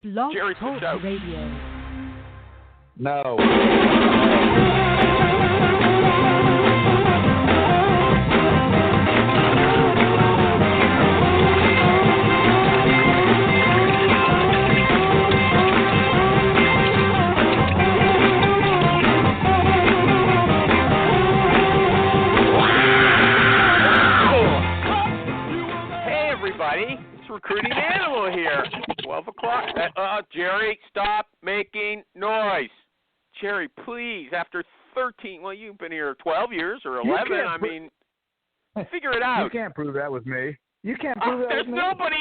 Blog Jerry Talk Show. Radio. No. Hey, everybody. It's Recruiting Animal here. 12 o'clock. Jerry, stop making noise. Jerry, please, after 13, well, you've been here 12 years or 11. I mean, figure it out. You can't prove that with me. You can't prove that There's with me. nobody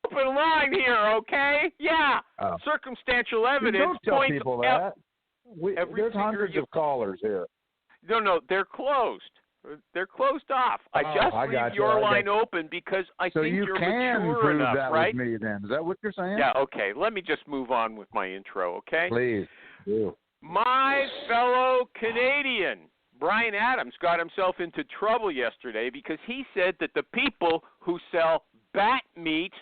open line here, okay? Yeah. Oh. Circumstantial evidence Don't tell points people out. that. There's hundreds of callers here. No, they're closed. They're closed off. I just leave your line open because I think you're mature enough, that right? with me then. Is that what you're saying? Yeah, okay. Let me just move on with my intro, okay? Please do. My fellow Canadian, Brian Adams, got himself into trouble yesterday because he said that the people who sell bat meat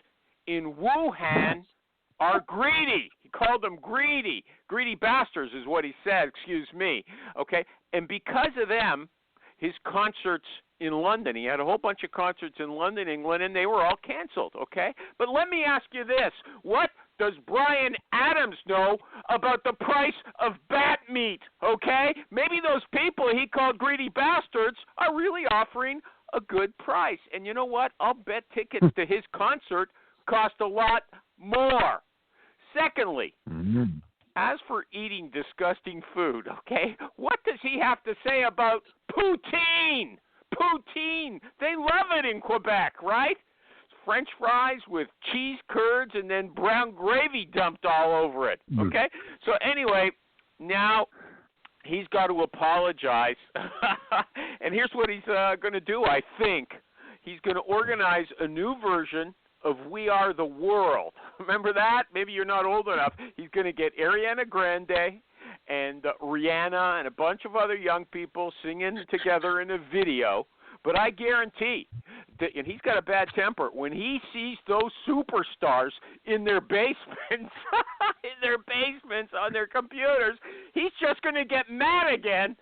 in Wuhan are greedy. He called them greedy. Greedy bastards is what he said, excuse me, okay? And because of them, his concerts in London, he had a whole bunch of concerts in London, England, and they were all canceled, okay? But let me ask you this. What does Brian Adams know about the price of bat meat, okay? Maybe those people he called greedy bastards are really offering a good price. And you know what? I'll bet tickets to his concert cost a lot more. Secondly, as for eating disgusting food, okay, what does he have to say about poutine? Poutine. They love it in Quebec, right? French fries with cheese curds and then brown gravy dumped all over it, okay? So anyway, now he's got to apologize. And here's what he's going to do, I think. He's going to organize a new version of We Are the World. Remember that? Maybe you're not old enough. He's going to get Ariana Grande and Rihanna and a bunch of other young people singing together in a video. But I guarantee that, and he's got a bad temper, when he sees those superstars in their basements, on their computers, he's just going to get mad again.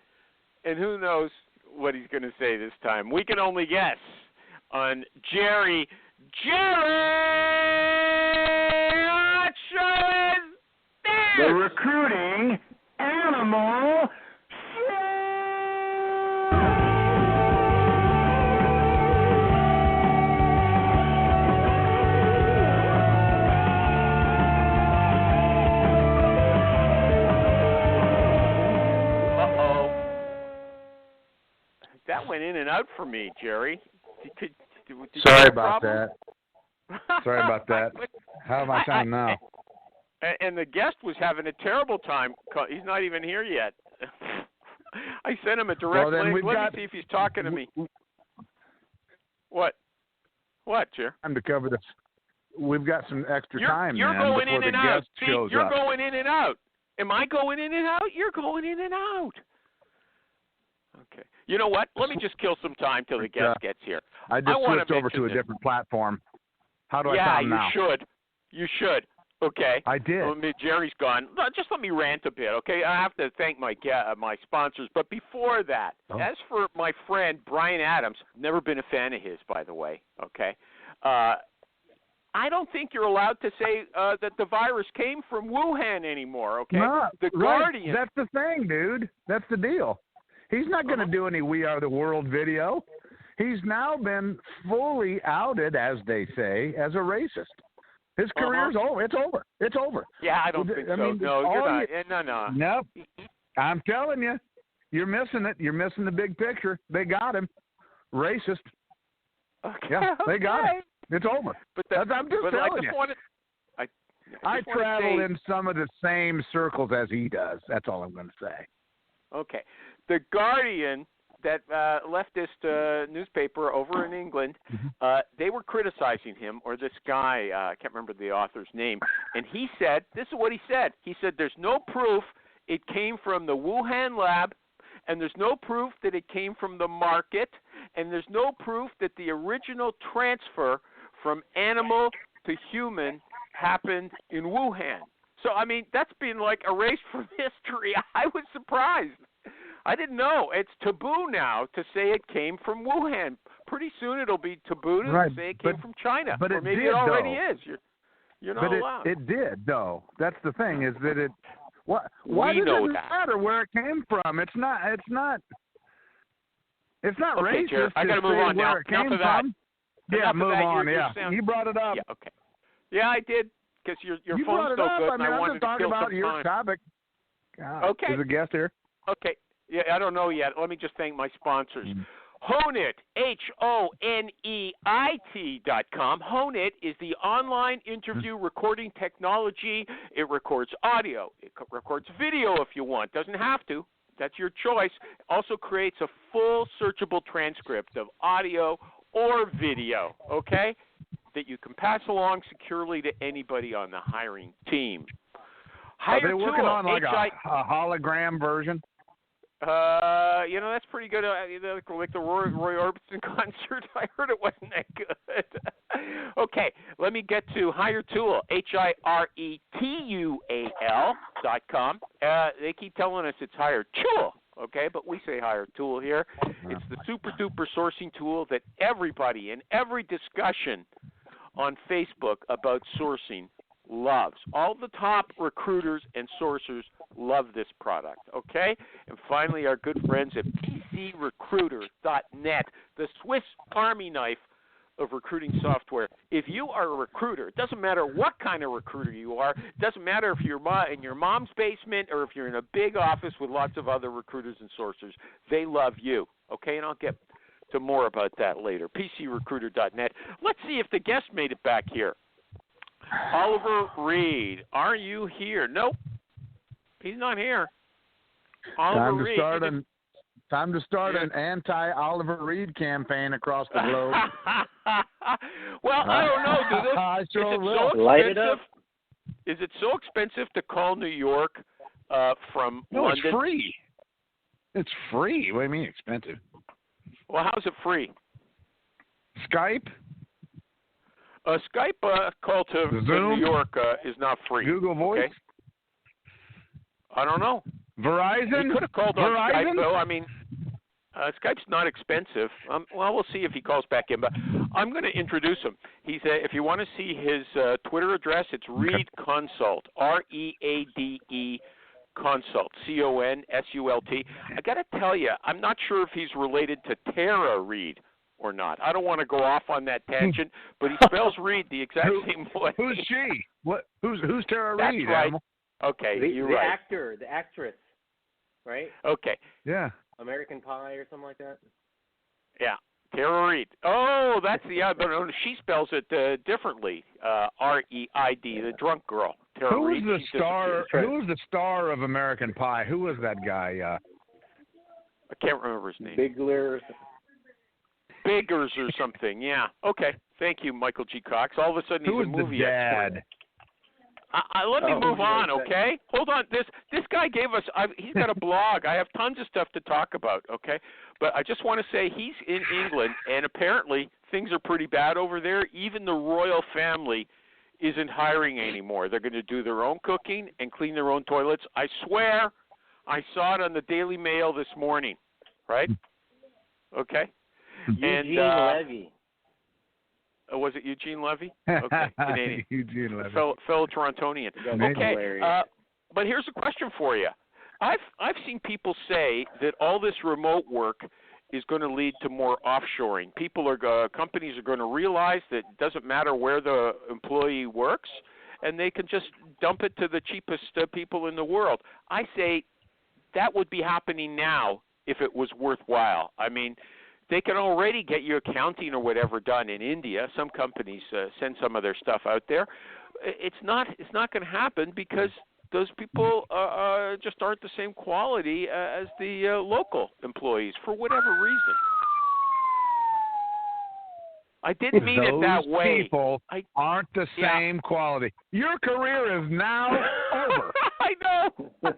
And who knows what he's going to say this time. We can only guess on Jerry, what show is this? The Recruiting Animal Uh-oh. That went in and out for me, Jerry. Did Sorry about that. Sorry about that. How am I sound now? And the guest was having a terrible time. He's not even here yet. I sent him a direct link. Let me see if he's talking to me. What? What, Jer? Time to cover this. We've got some extra time, You're man, going before in and the out. guest See, shows you're up. going in and out. Am I going in and out? You're going in and out. Okay. You know what? Let me just kill some time till the guest gets here. I just switched over to a different platform. How do I sound now? Yeah, you should. Okay. I did. Jerry's gone. Just let me rant a bit, okay? I have to thank my sponsors. But before that, as for my friend Brian Adams, never been a fan of his, by the way, okay? I don't think you're allowed to say that the virus came from Wuhan anymore, okay? No, the right. Guardian. That's the thing, dude. That's the deal. He's not going to do any We Are the World video. He's now been fully outed, as they say, as a racist. His career's over. It's over. It's over. Yeah, I don't think so. Mean, no, you're not. No. Nope. I'm telling you, you're missing it. You're missing the big picture. They got him. Racist. Okay, yeah, they got him. It's over. I'm just telling you. I travel in some of the same circles as he does. That's all I'm going to say. Okay. The Guardian, that leftist newspaper over in England, they were criticizing him, or this guy, I can't remember the author's name, and he said, this is what he said. He said there's no proof it came from the Wuhan lab, and there's no proof that it came from the market, and there's no proof that the original transfer from animal to human happened in Wuhan. So, I mean, that's been like erased from history. I was surprised. I didn't know. It's taboo now to say it came from Wuhan. Pretty soon it'll be taboo to say it came from China. But or maybe it already is. You're not allowed. It did, though. That's the thing, is that it. Why does it matter where it came from? It's not racist. Jared, I got to move on now. Enough of that. Yeah, move on. You brought it up. Yeah, okay. Yeah, I did, because your you phone's so good, and I wanted to talk kill about some your time. topic. God, okay. Is a guest here? Okay. Yeah, I don't know yet. Let me just thank my sponsors. Honeit, HONEIT.com. Honeit is the online interview recording technology. It records audio. It records video if you want. Doesn't have to. That's your choice. Also creates a full searchable transcript of audio or video, okay, that you can pass along securely to anybody on the hiring team. Are they working on like a hologram version? That's pretty good. Like the Roy Orbison concert. I heard it wasn't that good. Okay, let me get to HireTool, HireTual.com. They keep telling us it's HireTool, okay, but we say HireTool here. It's the super-duper sourcing tool that everybody in every discussion on Facebook about sourcing loves. All the top recruiters and sourcers love this product, okay? And finally, our good friends at PCRecruiter.net, the Swiss Army knife of recruiting software. If you are a recruiter, it doesn't matter what kind of recruiter you are. It doesn't matter if you're in your mom's basement or if you're in a big office with lots of other recruiters and sourcers. They love you, okay? And I'll get to more about that later. PCRecruiter.net. Let's see if the guest made it back here. Oliver Reade, are you here? Nope, he's not here. Oliver Reade. Time to start an anti-Oliver Reade campaign across the globe. Well, I don't know. Light it up. Is it so expensive to call New York from No, London? it's free. It's free. What do you mean expensive? Well, how's it free? Skype? Skype call to New York is not free. Google Voice? Okay? I don't know. Verizon? He could have called on Skype, though. I mean, Skype's not expensive. Well, we'll see if he calls back in. But I'm going to introduce him. He's if you want to see his Twitter address, it's Reade Consult, READE Consult, CONSULT. I got to tell you, I'm not sure if he's related to Tara Reade or not. I don't want to go off on that tangent, but he spells Reade the exact same way. Who's she? What? Who's Tara Reade? That's right. Animal? Okay, you're right. The actress, right? Okay. Yeah. American Pie or something like that. Yeah. Tara Reade. Oh, that's the other. No, she spells it differently. REID, the drunk girl. Tara Reade. Who was the star? Who was the star of American Pie? Who was that guy? I can't remember his name. Biggers or something. Yeah. Okay. Thank you, Michael G. Cox. All of a sudden, who he's a was movie the dad? expert. Let me move on, okay? Hold on. This guy gave us. He's got a blog. I have tons of stuff to talk about, okay? But I just want to say he's in England, and apparently things are pretty bad over there. Even the royal family isn't hiring anymore. They're going to do their own cooking and clean their own toilets. I swear, I saw it on the Daily Mail this morning. Right? Okay. Eugene Levy. Was it Eugene Levy? Okay, Canadian. Eugene Levy. Fellow Torontonian. Okay, but here's a question for you. I've seen people say that all this remote work is going to lead to more offshoring. Companies are going to realize that it doesn't matter where the employee works, and they can just dump it to the cheapest people in the world. I say that would be happening now if it was worthwhile. I mean, they can already get your accounting or whatever done in India. Some companies send some of their stuff out there. It's not going to happen because those people just aren't the same quality as the local employees for whatever reason. I didn't mean it that way. Those people aren't the same quality. Your career is now over. I know.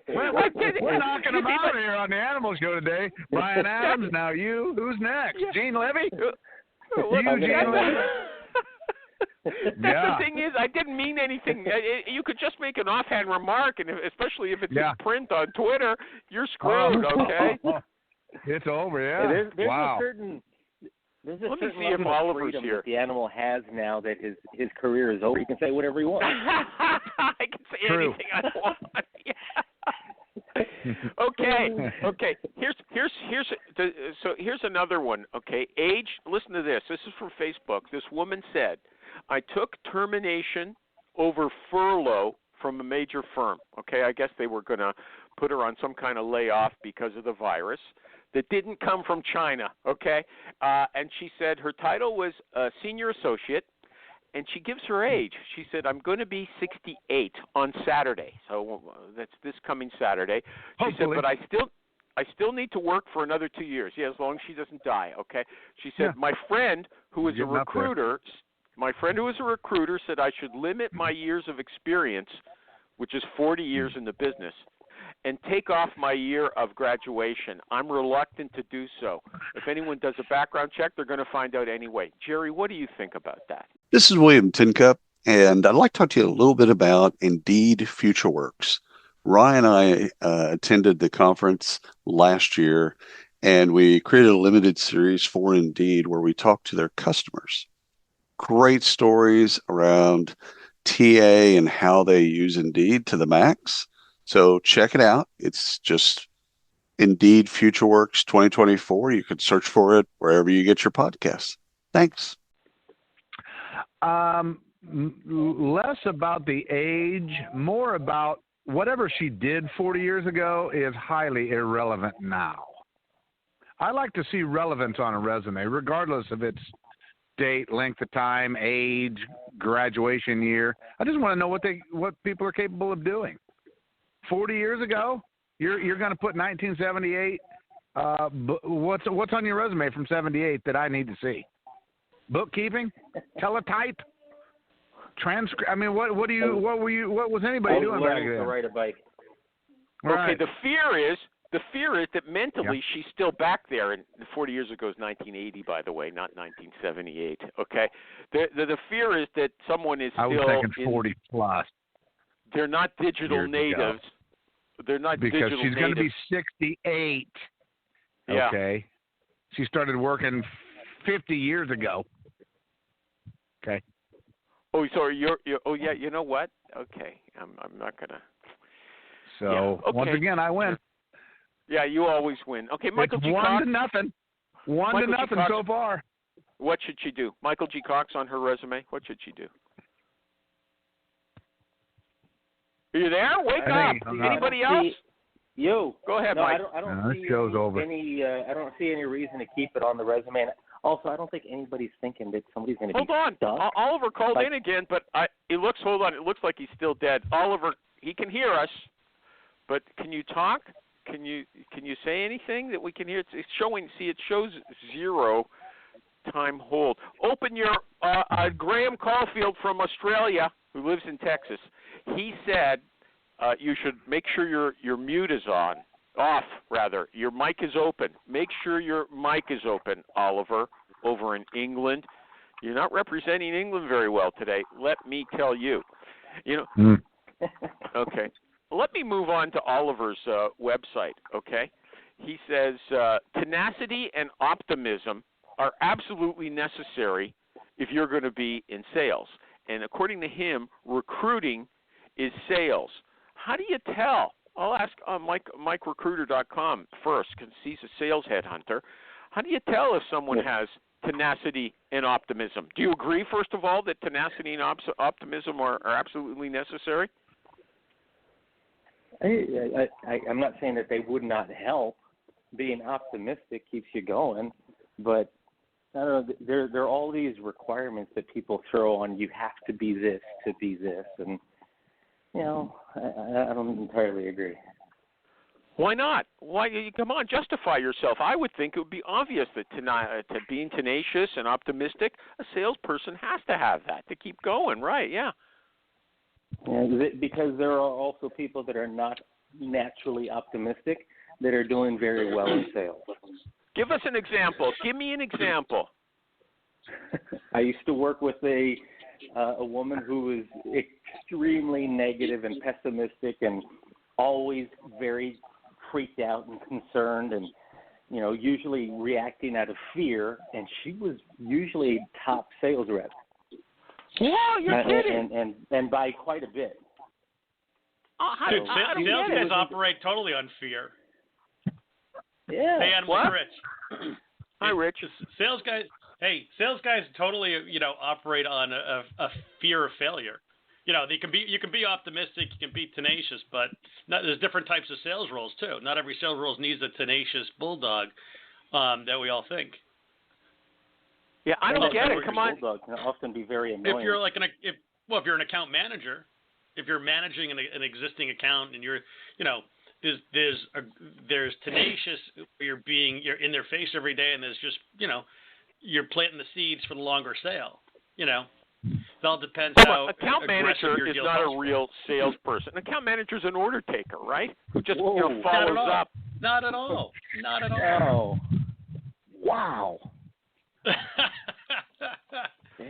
We're knocking them out here on the Animal Show today. Brian Adams, now you. Who's next? Gene Levy? Eugene Levy? Yeah. The thing is, I didn't mean anything. You could just make an offhand remark, and especially if it's in print on Twitter, you're screwed, okay? It's over, yeah. There's wow. a certain Let me certain see if level of Oliver's freedom here. that the animal has now that his career is over. He can say whatever he wants. I can say anything I want. Yeah. Okay. Here's another one. Okay, age. Listen to this. This is from Facebook. This woman said, "I took termination over furlough from a major firm." Okay, I guess they were going to put her on some kind of layoff because of the virus that didn't come from China. Okay, and she said her title was senior associate. And she gives her age. She said, "I'm going to be 68 on Saturday." So that's this coming Saturday. She said, "But I still need to work for another 2 years." Yeah, as long as she doesn't die, okay? She said, "My friend who is a recruiter, said I should limit my years of experience, which is 40 years in the business, and take off my year of graduation. I'm reluctant to do so. If anyone does a background check, they're going to find out anyway." Jerry, what do you think about that? This is William Tincup, and I'd like to talk to you a little bit about Indeed FutureWorks. Ryan and I attended the conference last year, and we created a limited series for Indeed where we talked to their customers. Great stories around TA and how they use Indeed to the max. So check it out. It's just Indeed FutureWorks 2024. You can search for it wherever you get your podcasts. Thanks. Less about the age, more about whatever she did 40 years ago is highly irrelevant now. I like to see relevance on a resume, regardless of its date, length of time, age, graduation year. I just want to know what people are capable of doing. 40 years ago, you're going to put 1978. What's on your resume from 78 that I need to see? Bookkeeping, teletype, transcript. I mean, what was anybody doing back then? To ride a bike. Right. Okay, the fear is that mentally she's still back there. And 40 years ago is 1980, by the way, not 1978. Okay, the fear is that someone is still. I was thinking 40 plus. They're not digital natives. They're not because digital she's going to be 68. Yeah. Okay, she started working 50 years ago. Okay. Oh, so you're oh yeah, you know what? Okay, I'm not gonna. So once again, I win. Yeah, you always win. Okay, Michael G. Cox. 1-0. 1-0 so far. What should she do? Michael G. Cox on her resume. What should she do? Are you there? Wake up. Anybody else? You. Go ahead, no, Mike. I don't see show's over. I don't see any reason to keep it on the resume. And also, I don't think anybody's thinking that somebody's going to be stuck. Oliver called in again, but it looks like he's still dead. Oliver, he can hear us, but can you talk? Can you say anything that we can hear? It's showing. See, it shows 0 time hold. Open your Graham Caulfield from Australia, who lives in Texas. He said you should make sure your mute is off. Your mic is open. Make sure your mic is open, Oliver, over in England. You're not representing England very well today. Let me tell you. Okay. Let me move on to Oliver's website, okay? He says, tenacity and optimism are absolutely necessary if you're going to be in sales. And according to him, recruiting is sales. How do you tell? I'll ask MikeRecruiter.com first, because he's a sales headhunter. How do you tell if someone has tenacity and optimism? Do you agree, first of all, that tenacity and optimism are absolutely necessary? I'm not saying that they would not help. Being optimistic keeps you going, but I don't know. There are all these requirements that people throw on. You have to be this to be this, and I don't entirely agree. Why not? Why? Come on, justify yourself. I would think it would be obvious that to being tenacious and optimistic, a salesperson has to have that to keep going, right? Yeah. Yeah, because there are also people that are not naturally optimistic that are doing very well in sales. Give us an example. Give me an example. I used to work with a a woman who is extremely negative and pessimistic and always very freaked out and concerned and, usually reacting out of fear. And she was usually top sales rep. Whoa, you're kidding. And by quite a bit. Dude, sales guys operate totally on fear. Yeah. Hey, Animal Rich. Hi, Rich. Sales guys totally, operate on a fear of failure. You can be optimistic, you can be tenacious, but there's different types of sales roles too. Not every sales role needs a tenacious bulldog that we all think. Yeah, I don't get it. Come on. Bulldog can often be very annoying. If you're if you're an account manager, if you're managing an existing account and you're, there's tenacious, you're in their face every day, and there's just, you're planting the seeds for the longer sale. It all depends how account manager is not a real salesperson. An account manager is an order taker, right? Who just follows up. Not at all. Not at No. all. Wow.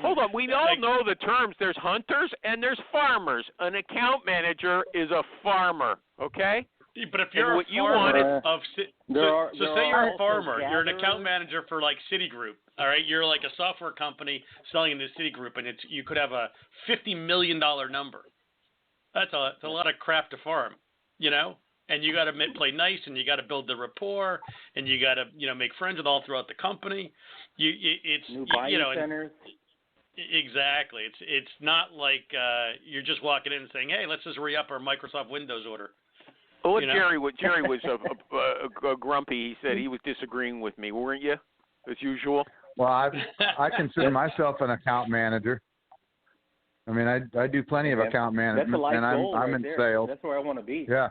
Hold on. We all know the terms. There's hunters and there's farmers. An account manager is a farmer, okay? But if you're say you're a farmer, you're an account manager for like Citigroup, all right? You're like a software company selling to Citigroup, and you could have a $50 million number. That's a lot of crap to farm, And you got to play nice, and you got to build the rapport, and you got to make friends with all throughout the company. New buying centers. Exactly. It's not like you're just walking in and saying, "Hey, let's just re-up our Microsoft Windows order." Well, Jerry was grumpy. He said he was disagreeing with me, weren't you? As usual. Well, I consider myself an account manager. I mean, I do plenty of account management, and I'm in sales. That's where I want to be. Yeah.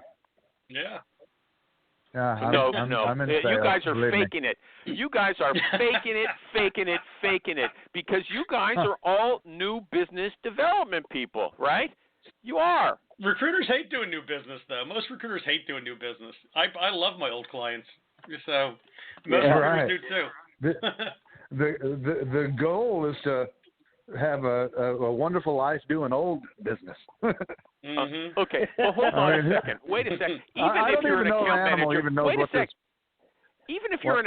Yeah. Yeah. I'm in sales. You guys are faking it. You guys are faking it, because you guys are all new business development people, right? You are. Recruiters hate doing new business, though. Most recruiters hate doing new business. I love my old clients, so most recruiters do too. The goal is to have a wonderful life doing old business. Mm-hmm. Okay. Well, hold on a second. Wait a second. Even if you're an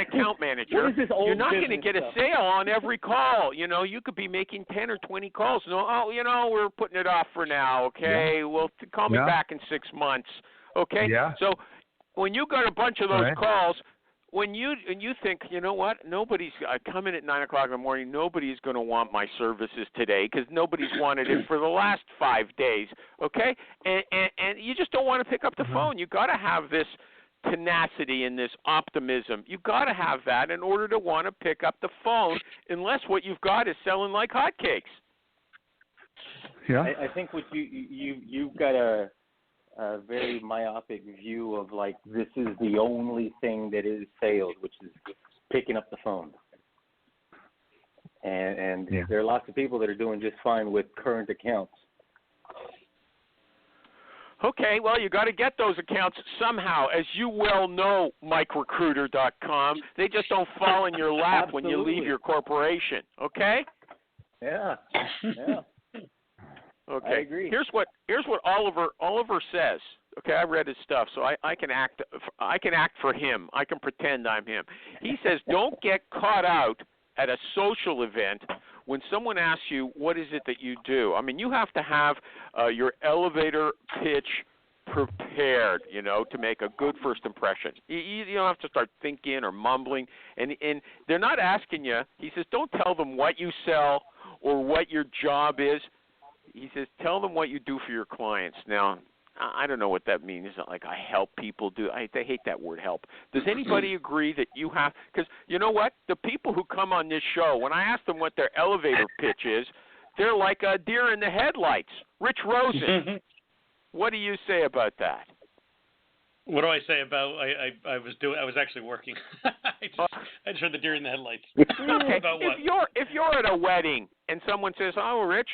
account manager, you're not going to get a sale on every call. You could be making 10 or 20 calls. We're putting it off for now, okay? Yeah. Well, call me back in 6 months, okay? Yeah. So when you got a bunch of those calls, when you think, you know what, I come in at 9 o'clock in the morning, nobody's going to want my services today because nobody's wanted it for the last 5 days, okay? And you just don't want to pick up the phone. You got to have this tenacity and this optimism. You've got to have that in order to want to pick up the phone, unless what you've got is selling like hotcakes. Yeah, I think what you've got a very myopic view of like this is the only thing that is sales, which is picking up the phone. And there are lots of people that are doing just fine with current accounts. Okay, well, you got to get those accounts somehow. As you well know, MikeRecruiter.com, they just don't fall in your lap when you leave your corporation, okay? Yeah. Okay. I agree. Here's what Oliver says. Okay, I read his stuff, so I can act for him. I can pretend I'm him. He says, don't get caught out at a social event when someone asks you, what is it that you do? I mean, you have to have your elevator pitch prepared, to make a good first impression. You don't have to start thinking or mumbling. And they're not asking you. He says, don't tell them what you sell or what your job is. He says, tell them what you do for your clients. Now, I don't know what that means. It's not like I help people do. I hate that word help. Does anybody agree that you have – because you know what? The people who come on this show, when I ask them what their elevator pitch is, they're like a deer in the headlights. Rich Rosen, what do you say about that? What do I say about I was actually working. I just heard the deer in the headlights. Okay. About what? If you're at a wedding and someone says, "Oh, Rich,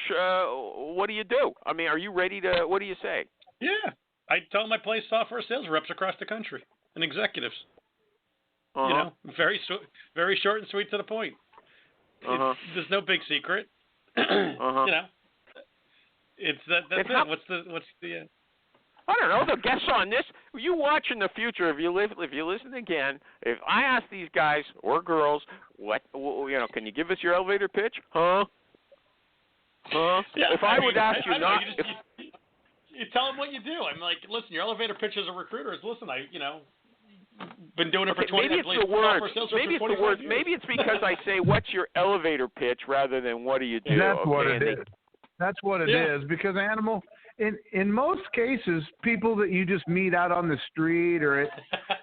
what do you do?" I mean, are you ready to? What do you say? Yeah, I tell them I play software sales reps across the country and executives. Very short and sweet to the point. There's no big secret. It's that's it. What's the I don't know. The guests on this, you watch in the future. If you listen again, if I ask these guys or girls, can you give us your elevator pitch? Huh? Yeah, if I would ask you not, you tell them what you do. I'm like, listen, your elevator pitch as a recruiter is, listen, been doing it for 20 years. Maybe it's the words. Maybe it's because I say, what's your elevator pitch rather than what do you do? That's what it is. That's what it is. Because Animal, in most cases, people that you just meet out on the street or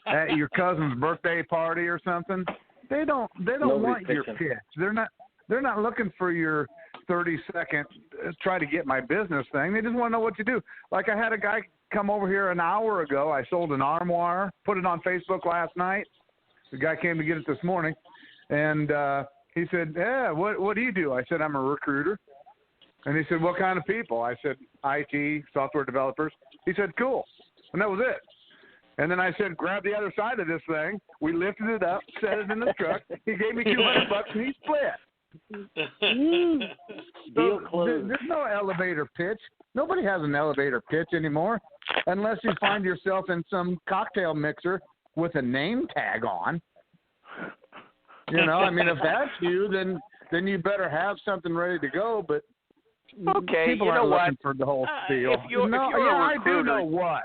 at your cousin's birthday party or something, they don't want your pitch. They're not looking for your 30-second try to get my business thing. They just want to know what you do. Like I had a guy come over here an hour ago. I sold an armoire, put it on Facebook last night. The guy came to get it this morning, and he said, "Yeah, what do you do?" I said, "I'm a recruiter." And he said, "What kind of people?" I said, "IT, software developers." He said, "Cool," and that was it. And then I said, "Grab the other side of this thing." We lifted it up, set it in the truck. He gave me $200, and he split. Deal closed. There's no elevator pitch. Nobody has an elevator pitch anymore, unless you find yourself in some cocktail mixer with a name tag on. If that's you, then you better have something ready to go. But people aren't looking for the whole spiel. If you're a recruiter, I do know what.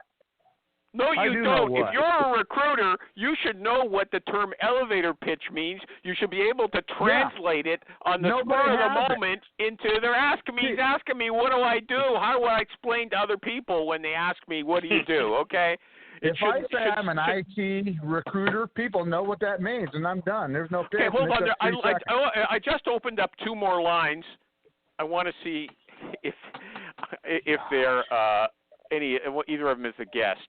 No, you don't. If you're a recruiter, you should know what the term elevator pitch means. You should be able to translate it on the spur of the moment into they're asking me, he's asking me, what do I do? How do I explain to other people when they ask me, what do you do? Okay? If I say I'm an IT recruiter, people know what that means, and I'm done. There's no pitch. Okay, hold on. I just opened up 2 more lines. I want to see if they're either of them is a guest.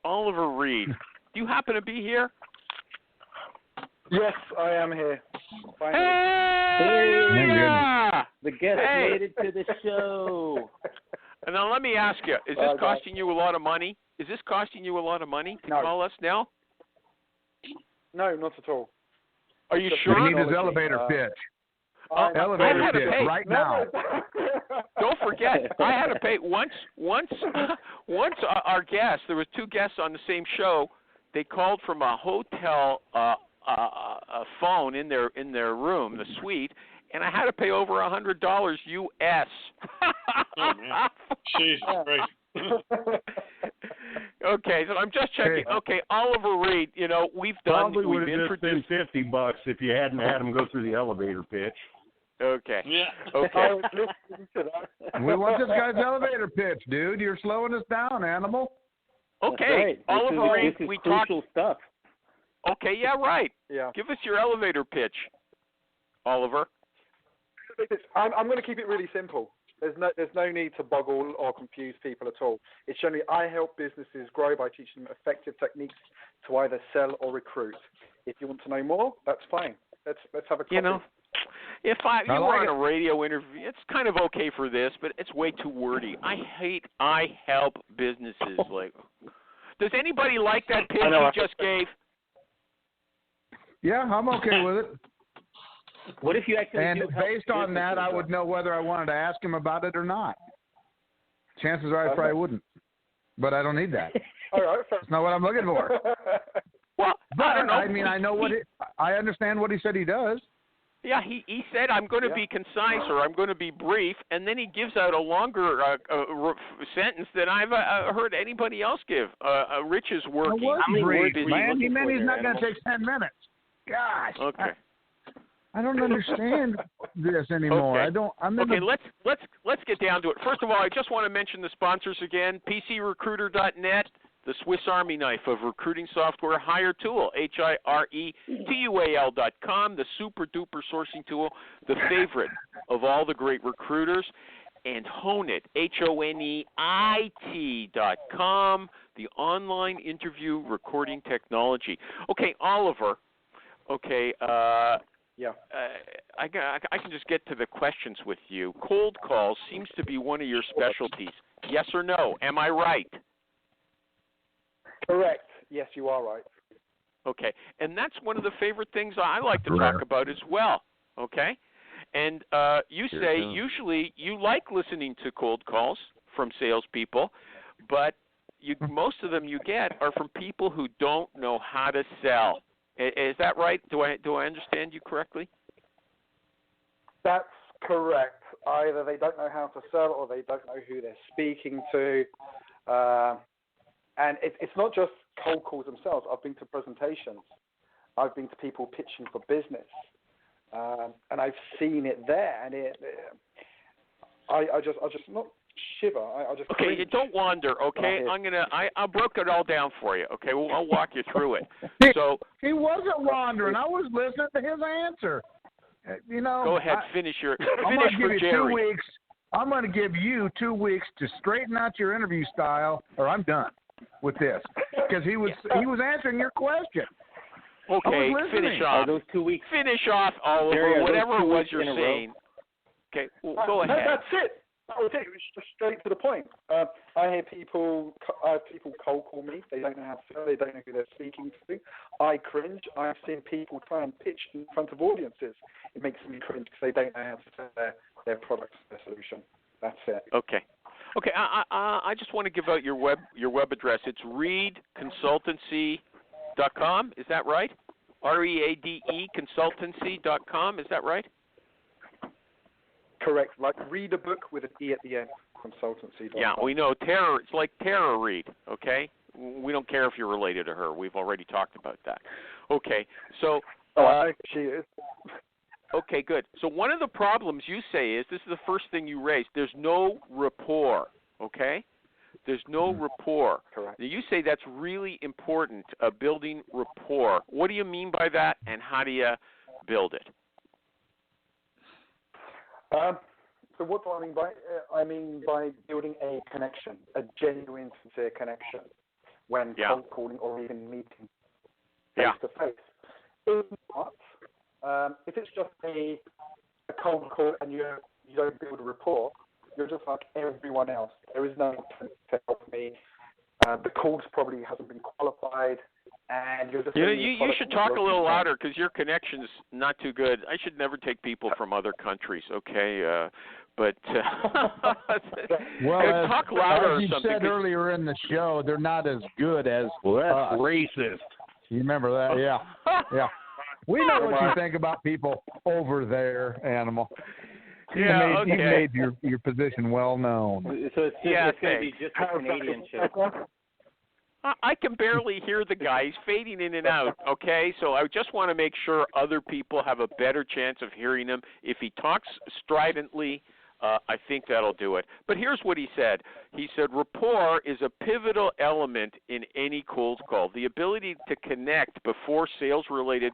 Oliver Reade, do you happen to be here? Yes, I am here. Finally. Hey! The guest made it to the show. And now let me ask you, is this costing you a lot of money? Is this costing you a lot of money to call us now? No, not at all. Are you sure? We need his elevator pitch. Elevator pitch right now. Don't forget, I had to pay once our guests, there was 2 guests on the same show, they called from a hotel a phone in their room, the suite, and I had to pay over $100 US. Oh, man. Jesus Christ. Okay, so I'm just checking. Okay, Oliver Reade, we've introduced been $50 if you hadn't had him go through the elevator pitch. Okay. Yeah. Okay. We want this guy's elevator pitch, dude. You're slowing us down, Animal. Okay. Right. Oliver Reade, this is we crucial stuff. Okay, yeah, right. Yeah. Give us your elevator pitch, Oliver. I'm going to keep it really simple. There's no need to boggle or confuse people at all. It's generally I help businesses grow by teaching them effective techniques to either sell or recruit. If you want to know more, that's fine. Let's have a coffee. If you were on a radio interview, it's kind of okay for this, but it's way too wordy. I help businesses. Does anybody like that pitch you just gave? Yeah, I'm okay with it. What if you actually And based on that, I would know whether I wanted to ask him about it or not. Chances are I probably wouldn't, but I don't need that. All right, that's not what I'm looking for. Well, but I don't know. I mean, I understand what he said he does. Yeah, he said, I'm going to be concise or I'm going to be brief, and then he gives out a longer sentence than I've heard anybody else give. Rich is working. How many words man? He meant he's not going to take 10 minutes. Gosh. Okay. I don't understand this anymore. Okay. Let's get down to it. First of all, I just want to mention the sponsors again: PCRecruiter.net, the Swiss Army knife of recruiting software; Hire Tool, HIRETUAL.com, the super duper sourcing tool, the favorite of all the great recruiters; and Honeit, HONEIT.com, the online interview recording technology. Okay, Oliver. Okay. Yeah. I can just get to the questions with you. Cold calls seems to be one of your specialties. Yes or no? Am I right? Correct. Yes, you are right. Okay. And that's one of the favorite things I like to talk about as well. Okay? And you say usually you like listening to cold calls from salespeople, but most of them you get are from people who don't know how to sell. Is that right? Do I understand you correctly? That's correct. Either they don't know how to sell or they don't know who they're speaking to. And it's not just cold calls themselves. I've been to presentations. I've been to people pitching for business. And I've seen it there. And I just not shiver. I just okay, cringe. You don't wander, okay? I broke it all down for you, okay? Well, I'll walk you through it. So he wasn't wandering. I was listening to his answer. Go ahead, finish for Jerry. 2 weeks. I'm going to give you 2 weeks to straighten out your interview style, or I'm done with this. Because he was answering your question. Okay, finish off. Those 2 weeks. Finish off, Oliver, whatever it was you're saying. Okay, well, go ahead. That's it. That was it. It was just straight to the point. I hear people cold call me. They don't know how to sell. They don't know who they're speaking to. I cringe. I've seen people try and pitch in front of audiences. It makes me cringe because they don't know how to sell their product, their solution. That's it. Okay. I just want to give out your web address. It's readeConsultancy.com. Is that right? READE Consultancy.com. Is that right? Correct. Like read a book with an E at the end. Consultancy. Yeah, we know Tara. It's like Tara Reade. Okay, we don't care if you're related to her. We've already talked about that. Okay, so. She is. Okay, good. So one of the problems you say is, this is the first thing you raised, there's no rapport, okay? There's no rapport. Correct. Now, you say that's really important, building rapport. What do you mean by that, and how do you build it? So what do I mean by it? I mean by building a connection, a genuine, sincere connection when cold calling or even meeting face-to-face. If not, if it's just a cold call and you don't build a rapport, you're just like everyone else. There is no intent to help me. The calls probably hasn't been qualified, and you're just. You should talk a little louder because your connection's not too good. I should never take people from other countries, okay? But well, talk louder. As you said earlier in the show, they're not as good as. Well, that's racist. You remember that? Yeah. We know what you think about people over there, Animal. You made your position well known. So it's going to be just a Canadian show. I can barely hear the guy. He's fading in and out, okay? So I just want to make sure other people have a better chance of hearing him. If he talks stridently, I think that'll do it. But here's what he said. He said, rapport is a pivotal element in any cold call. The ability to connect before sales-related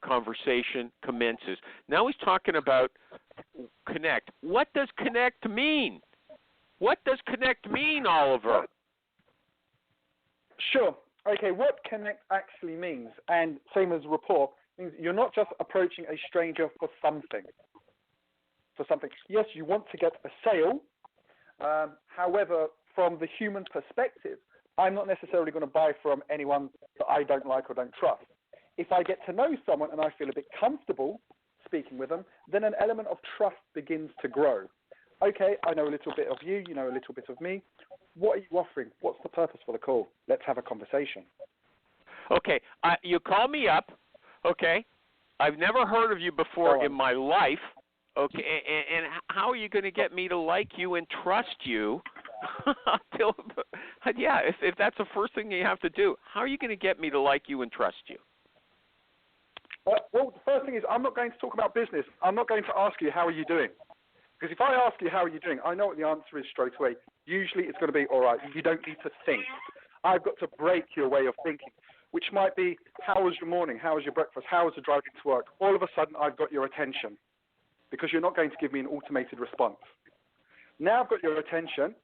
conversation commences. Now he's talking about connect. What does connect mean? What does connect mean, Oliver? Sure. Okay, what connect actually means, and same as rapport, means you're not just approaching a stranger for something. Yes, you want to get a sale. However, from the human perspective, I'm not necessarily going to buy from anyone that I don't like or don't trust. If I get to know someone and I feel a bit comfortable speaking with them, then an element of trust begins to grow. Okay, I know a little bit of you, you know a little bit of me. What are you offering? What's the purpose for the call? Let's have a conversation. Okay, you call me up, okay? I've never heard of you before in my life, okay? And how are you going to get me to like you and trust you? If that's the first thing you have to do, how are you going to get me to like you and trust you? Well, the first thing is I'm not going to talk about business. I'm not going to ask you, how are you doing? Because if I ask you, how are you doing, I know what the answer is straight away. Usually it's going to be, all right, you don't need to think. I've got to break your way of thinking, which might be, how was your morning? How was your breakfast? How was the driving to work? All of a sudden, I've got your attention because you're not going to give me an automated response. Now I've got your attention.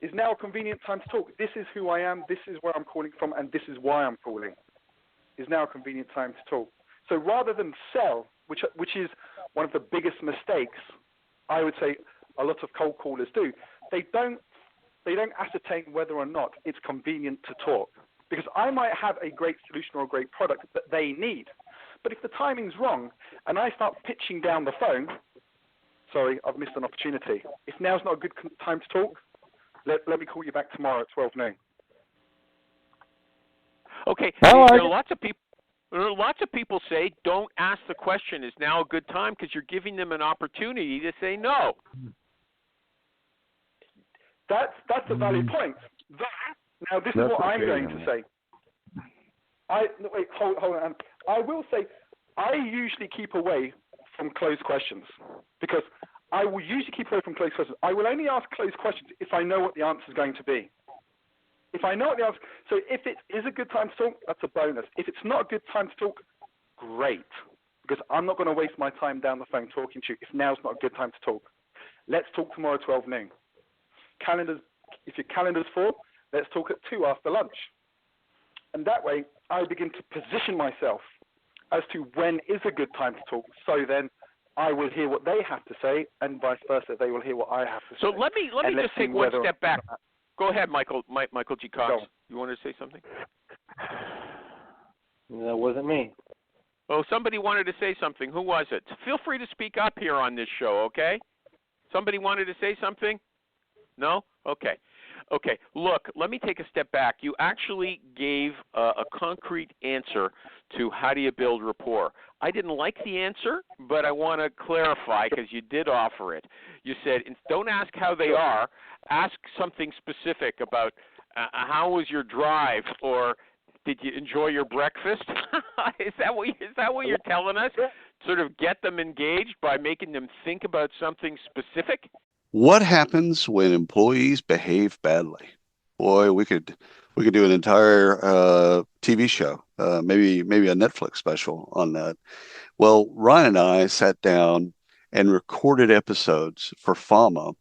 Is now a convenient time to talk. This is who I am. This is where I'm calling from, and this is why I'm calling. Is now a convenient time to talk. So rather than sell, which is one of the biggest mistakes, I would say a lot of cold callers do. They don't ascertain whether or not it's convenient to talk. Because I might have a great solution or a great product that they need. But if the timing's wrong and I start pitching down the phone, sorry, I've missed an opportunity. If now's not a good time to talk, let me call you back tomorrow at 12 noon. Okay. Lots of people say don't ask the question, is now a good time, because you're giving them an opportunity to say no. That's a valid point. Now, this is what I'm going to say. Hold on. I will say I usually keep away from closed questions because I will usually keep away from closed questions. I will only ask closed questions if I know what the answer is going to be. If I know what the answer, so if it is a good time to talk, that's a bonus. If it's not a good time to talk, great, because I'm not going to waste my time down the phone talking to you if now's not a good time to talk. Let's talk tomorrow at 12 noon. If your calendar's full, let's talk at 2 after lunch. And that way, I begin to position myself as to when is a good time to talk. So then I will hear what they have to say, and vice versa, they will hear what I have to say. So let me just take one step back. Go ahead, Michael G. Cox. You wanted to say something? That wasn't me. Oh, somebody wanted to say something. Who was it? Feel free to speak up here on this show, okay? Somebody wanted to say something? No? Okay. Look, let me take a step back. You actually gave a concrete answer to how do you build rapport. I didn't like the answer, but I want to clarify because you did offer it. You said, don't ask how they are. Ask something specific about how was your drive, or did you enjoy your breakfast? Is that what you're telling us? Sort of get them engaged by making them think about something specific? What happens when employees behave badly? Boy, we could do an entire TV show, maybe a Netflix special on that. Well, Ryan and I sat down and recorded episodes for FAMA,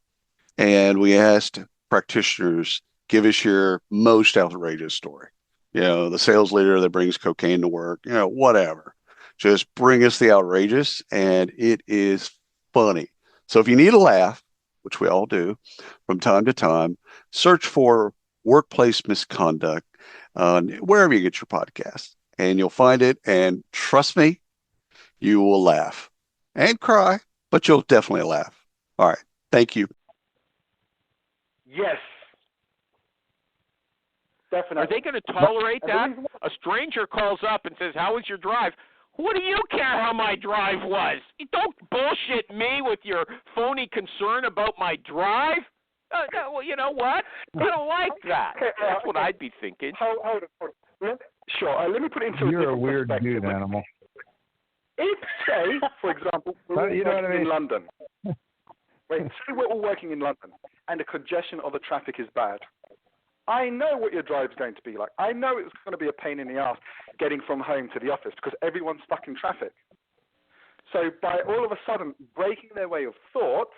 and we asked practitioners, give us your most outrageous story. The sales leader that brings cocaine to work, whatever. Just bring us the outrageous, and it is funny. So if you need a laugh, which we all do from time to time, search for workplace misconduct wherever you get your podcast, and you'll find it. And trust me, you will laugh and cry, but you'll definitely laugh. All right. Thank you. Yes. Definitely. Are they going to tolerate that? A stranger calls up and says, how was your drive? What do you care how my drive was? You don't bullshit me with your phony concern about my drive. Well, you know what? I don't like that. That's what I'd be thinking. Hold on. Sure. Let me put it into You're a weird dude, animal. If, say, for example, we're all working in London. Wait, say we're all working in London and the congestion of the traffic is bad. I know what your drive's going to be like. I know it's going to be a pain in the ass getting from home to the office because everyone's stuck in traffic. So by all of a sudden breaking their way of thought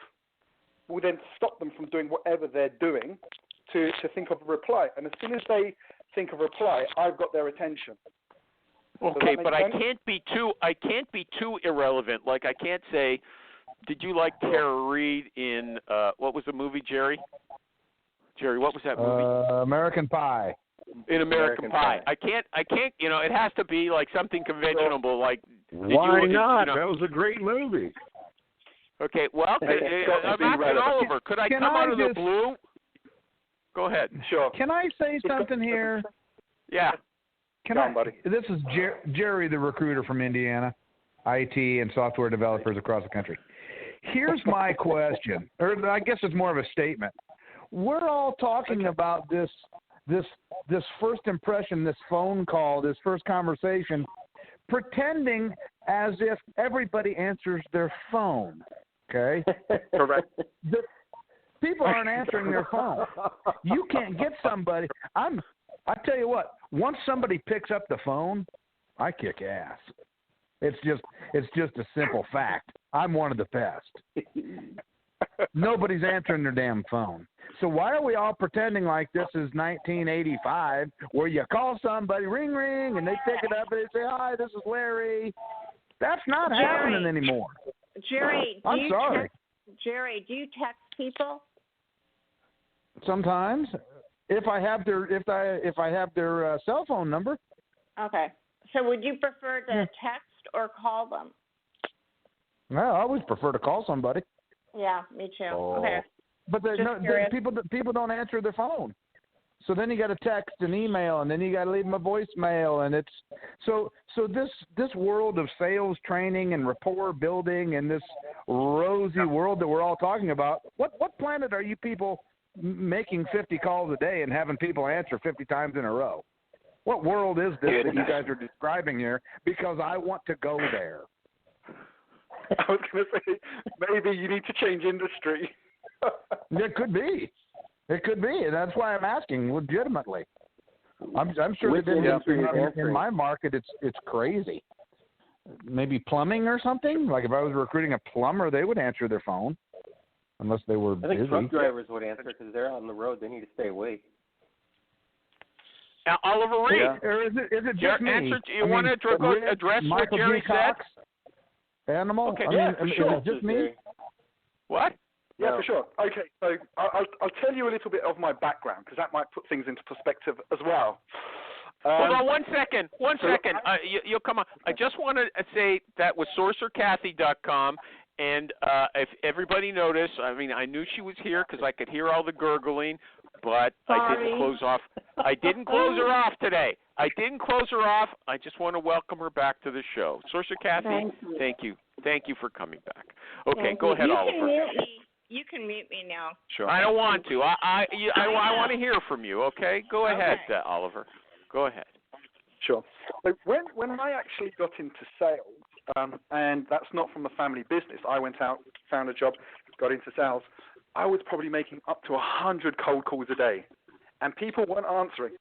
will then stop them from doing whatever they're doing to think of a reply. And as soon as they think of a reply, I've got their attention. Okay, but sense? I can't be too irrelevant. Like I can't say, did you like Tara Reade in what was the movie, Jerry? Jerry, what was that movie? American Pie. In American Pie. I can't, it has to be like something conventional, like... Why not? That was a great movie. Okay, well, I'm asking Oliver, could I come out of the blue? Go ahead. Sure. Can I say something here? Yeah. This is Jerry, the recruiter from Indiana, IT and software developers across the country. Here's my question, or I guess it's more of a statement. We're all talking about this first impression, this phone call, this first conversation, pretending as if everybody answers their phone. Okay? Correct. People aren't answering their phone. You can't get somebody. I tell you what. Once somebody picks up the phone, I kick ass. It's just a simple fact. I'm one of the best. Nobody's answering their damn phone. So why are we all pretending like this is 1985, where you call somebody, ring, ring, and they pick it up and they say, hi, this is Larry. That's not happening anymore. Jerry, I'm sorry. Jerry, do you text people? Sometimes, if I have their cell phone number. Okay. So would you prefer to text or call them? No, I always prefer to call somebody. Yeah, me too. Oh. Okay. But people don't answer their phone. So then you got to text and email, and then you got to leave them a voicemail, and it's so this world of sales training and rapport building and this rosy world that we're all talking about. What planet are you people making 50 calls a day and having people answer 50 times in a row? What world is this that you guys are describing here? Because I want to go there. I was going to say, maybe you need to change industry. It could be. It could be. And that's why I'm asking legitimately. I'm sure that in my market, it's crazy. Maybe plumbing or something? Like if I was recruiting a plumber, they would answer their phone unless they were busy. I think truck drivers would answer because they're on the road. They need to stay awake. Now, Oliver Reade. Yeah. Or is it just me? You want to address what Jerry said? Animal? Okay. Is sure. it just me? What? Yeah, for sure. Okay, so I'll tell you a little bit of my background because that might put things into perspective as well. Hold on 1 second. You'll come on. I just want to say that was sorcererkathy.com, and if everybody noticed, I mean, I knew she was here because I could hear all the gurgling, but I didn't close off. I didn't close her off today. I just want to welcome her back to the show. Sorcerer Kathy, thank you. Thank you for coming back. Okay, go ahead, Oliver. You can mute me now. Sure. I don't want to. I want to hear from you. Okay, go ahead, Oliver. Go ahead. Sure. So when I actually got into sales, and that's not from a family business, I went out, found a job, got into sales. I was probably making up to 100 cold calls a day, and people weren't answering.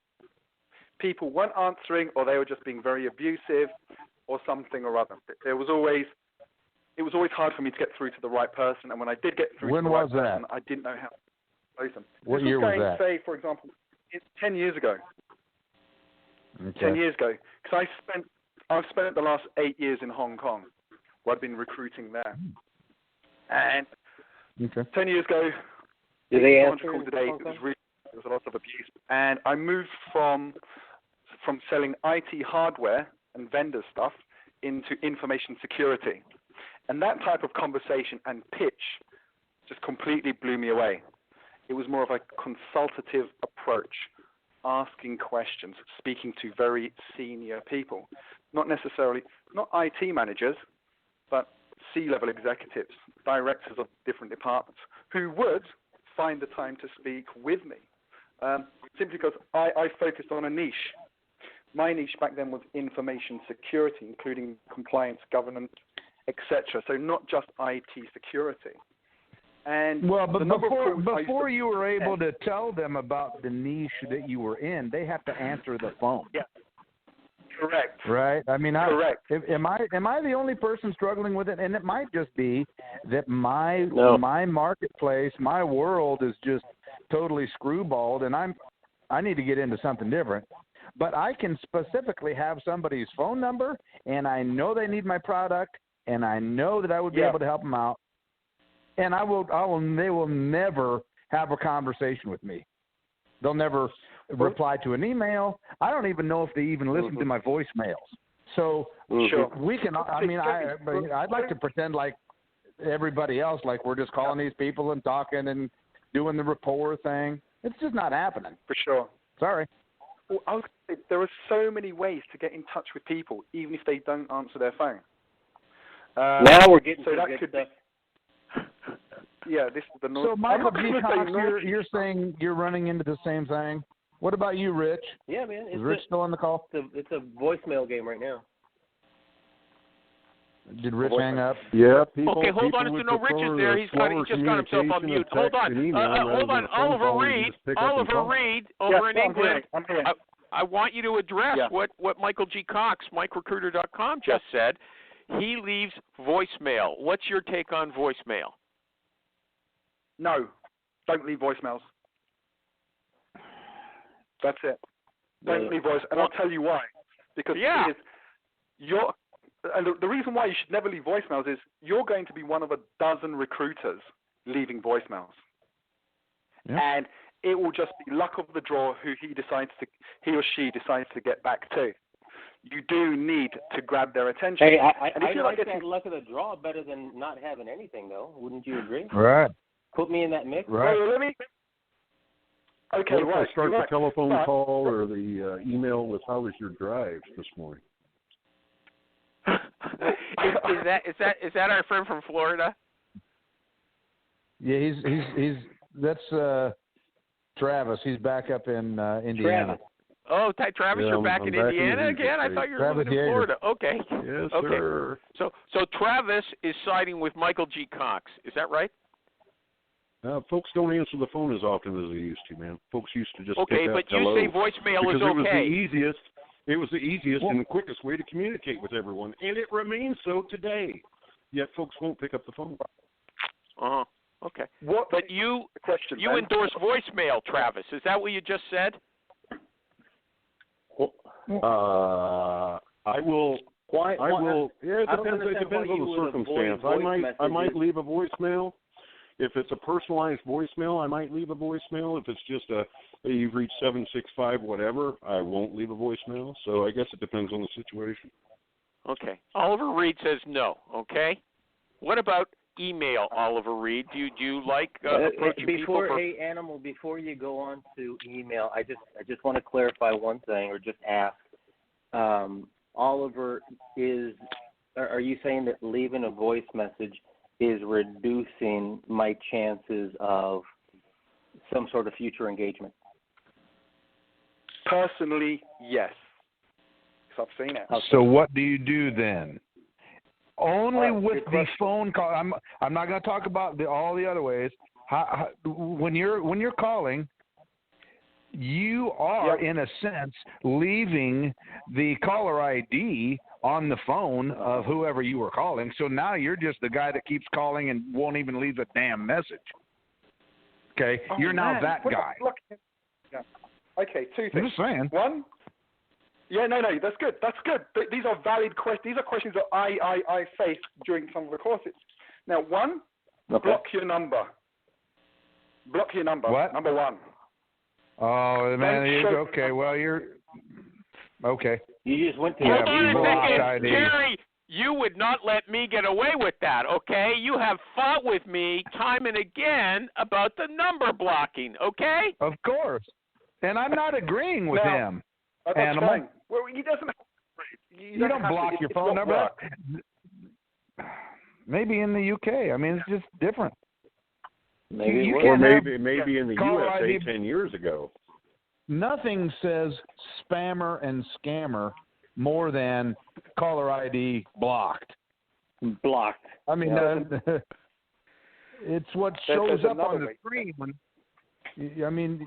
Or they were just being very abusive, or something or other. It was always hard for me to get through to the right person, and when I did get through to the right person, I didn't know how to close them. What year was that? Say, for example, it's 10 years ago. Okay. 10 years ago, because I've spent the last 8 years in Hong Kong, where I've been recruiting there, and 10 years ago, did they answer calls a day? There was a lot of abuse, and I moved from selling IT hardware and vendor stuff into information security. And that type of conversation and pitch just completely blew me away. It was more of a consultative approach, asking questions, speaking to very senior people, not IT managers, but C-level executives, directors of different departments, who would find the time to speak with me, simply because I focused on a niche. My niche back then was information security, including compliance, governance, etc. So not just IT security. And before you were able to tell them about the niche that you were in, they have to answer the phone. Yeah. Correct. Right. I mean, correct. Am I the only person struggling with it? And it might just be that my marketplace, my world is just totally screwballed, and I need to get into something different. But I can specifically have somebody's phone number, and I know they need my product, and I know that I would be able to help them out. And they will never have a conversation with me. They'll never reply to an email. I don't even know if they even listen to my voicemails. So we can. I mean, I'd like to pretend like everybody else, like we're just calling these people and talking and doing the rapport thing. It's just not happening. For sure. Sorry. Well, there are so many ways to get in touch with people, even if they don't answer their phone. Now we're getting to good stuff. Yeah, this is the north. So, Michael G. Cox, you're saying you're running into the same thing. What about you, Rich? Yeah, man. Is Rich still on the call? It's a voicemail game right now. Did Rich hang up? Yeah. Okay, hold on. No, Rich is there. He just got himself on mute. Hold on. Oliver Reade, over in England. I'm here. I want you to address what Michael G. Cox, MikeRecruiter.com, just said. He leaves voicemail. What's your take on voicemail? No, don't leave voicemails. That's it. Don't leave voice, and I'll tell you why. Because the reason why you should never leave voicemails is you're going to be one of a dozen recruiters leaving voicemails, and it will just be luck of the draw who he or she decides to get back to. you do need to grab their attention. Hey, I like that luck of the draw better than not having anything, though. Wouldn't you agree? Right. Put me in that mix. Right. Well, let me. Okay, what if right. I start You're the telephone right. call or the email with "How was your drive this morning?" is that our friend from Florida? Yeah, he's that's Travis. He's back up in Indiana. Travis. Oh, Travis, Yeah, you're back I'm in back in Indiana the again? I States. thought you were Travis living in Yeager. Florida. Okay. Yes, Okay. sir. So Travis is siding with Michael G. Cox. Is that right? Folks don't answer the phone as often as they used to, man. Folks used to just Okay, pick up but you hello, say voicemail because is it was okay. It was the easiest and the quickest way to communicate with everyone, and it remains so today. Yet folks won't pick up the phone. Uh-huh. Okay. What? But you Question, you endorse voicemail, Travis. Is that what you just said? I will. Why? I will. Yeah, it I don't depends. It understand depends why on you the would circumstance. avoid I might messages. leave a voicemail. If it's a personalized voicemail, I might leave a voicemail. If it's just hey, you've reached 765 whatever, I won't leave a voicemail. So I guess it depends on the situation. Okay. Oliver Reade says no. Okay. What about email, Oliver Reade? Do you like approaching people? Hey, Animal, before you go on to email, I just want to clarify one thing, or just ask. Oliver, are you saying that leaving a voice message is reducing my chances of some sort of future engagement? Personally, yes. Because I've seen it. So what do you do then? Only with the phone call. I'm not going to talk about all the other ways. When you're calling, you are in a sense leaving the caller ID on the phone of whoever you were calling. So now you're just the guy that keeps calling and won't even leave a damn message. Okay, you're now that guy. Yeah. Okay, two things. I'm just saying. One. Yeah, no, that's good. That's good. These are valid questions. These are questions that I faced during some of the courses. Now, one, block your number. Block your number. What? Number one. Oh, man. Okay, well, you're... Okay. You just went to Hold on a second. ID. Jerry, you would not let me get away with that, okay? You have fought with me time and again about the number blocking, okay? Of course. And I'm not agreeing with him. That's Animal. fine. Well, he doesn't. You don't block your phone number. Maybe in the UK. I mean, it's just different. Maybe in the USA 10 years ago. Nothing says spammer and scammer more than caller ID blocked. Blocked. I mean, it's what shows up on the screen when. I mean,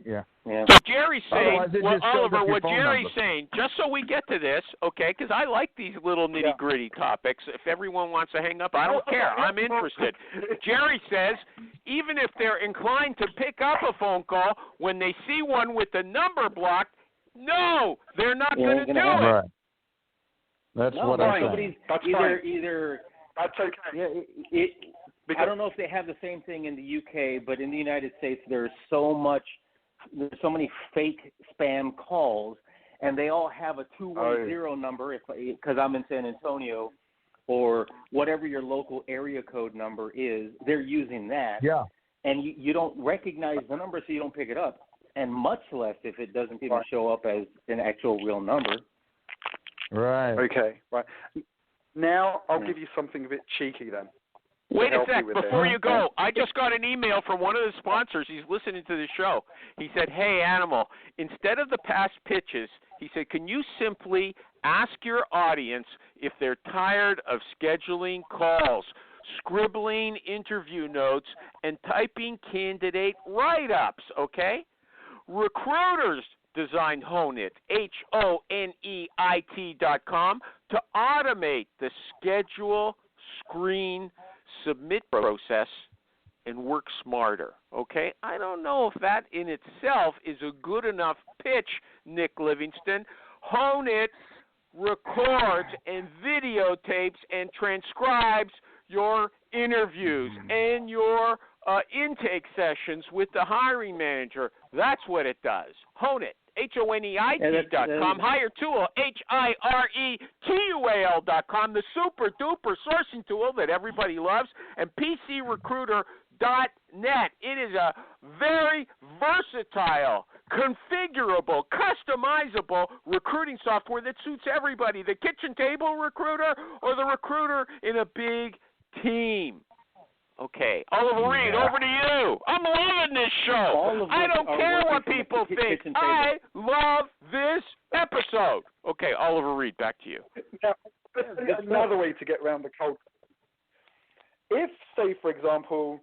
yeah. So Jerry's saying, well, Oliver, what Jerry's saying, just so we get to this, okay, because I like these little nitty-gritty topics. If everyone wants to hang up, I don't care. I'm interested. Jerry says, even if they're inclined to pick up a phone call, when they see one with the number blocked, no, they're not going to do it. Right. That's what I'm saying. That's either that's okay. Yeah, I don't know if they have the same thing in the UK, but in the United States, there's so many fake spam calls, and they all have a 210 number. Because I'm in San Antonio, or whatever your local area code number is, they're using that. Yeah. And you don't recognize the number, so you don't pick it up, and much less if it doesn't even show up as an actual real number. Right. Okay. Right. Now I'll give you something a bit cheeky then. Wait a sec, before you go, I just got an email from one of the sponsors. He's listening to the show. He said, hey, Animal, instead of the past pitches, he said, can you simply ask your audience if they're tired of scheduling calls, scribbling interview notes, and typing candidate write-ups, okay? Recruiters designed Honeit, HONEIT.com, to automate the schedule, screen, submit process and work smarter, okay? I don't know if that in itself is a good enough pitch, Nick Livingston. Honeit records and videotapes and transcribes your interviews and your intake sessions with the hiring manager. That's what it does. Honeit, HONEIT.com. Hire Tool, HIRETUAL.com, the super duper sourcing tool that everybody loves, and PCRecruiter.net. It is a very versatile, configurable, customizable recruiting software that suits everybody, the kitchen table recruiter or the recruiter in a big team. Okay, Oliver Reade, over to you. I'm loving this show. I don't care what people think. I love this episode. Okay, Oliver Reade, back to you. Now, another way to get around the cold. If, say, for example,